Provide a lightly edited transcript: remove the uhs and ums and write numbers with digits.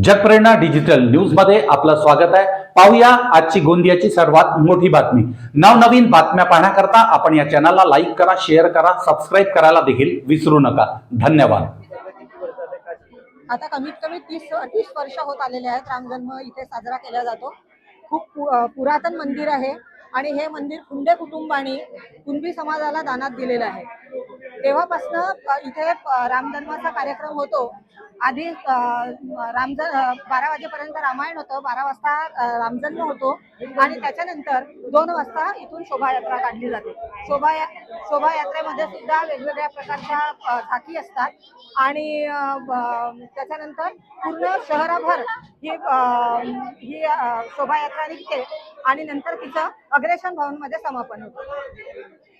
जगप्रेरणा digital news मध्ये आपलं स्वागत आहे। पाहूया आजची गोंदियाची सर्वात मोठी बातमी। नवनवीन बातम्या पाहण्याकरता आपण या चॅनलला लाईक करा, शेअर करा, सबस्क्राइब करायला देखील विसरू नका। धन्यवाद। आता कमीत कमी 30 वर्ष होत आलेले आहेत रामजन्म इथे साजरा केला जातो। खूप पुरातन मंदिर आहे आणि हे मंदिर कुंडे कुटुंबाने कुणबी समाजाला दानात दिलेलं आहे। तेव्हापासून इथे रामजन्माचा कार्यक्रम होतो। आधी 12 वाजेपर्यंत रामायण होतं, 12 वाजता रामजन्म होतो आणि त्याच्यानंतर 2 वाजता इथून शोभायात्रा काढली जाते। शोभायात्रेमध्ये सुद्धा वेगवेगळ्या प्रकारच्या झाकी असतात आणि त्याच्यानंतर पूर्ण शहराभर ही शोभायात्रा निघते आणि नंतर तिचं अग्रेशन भवनमध्ये समापन होतं।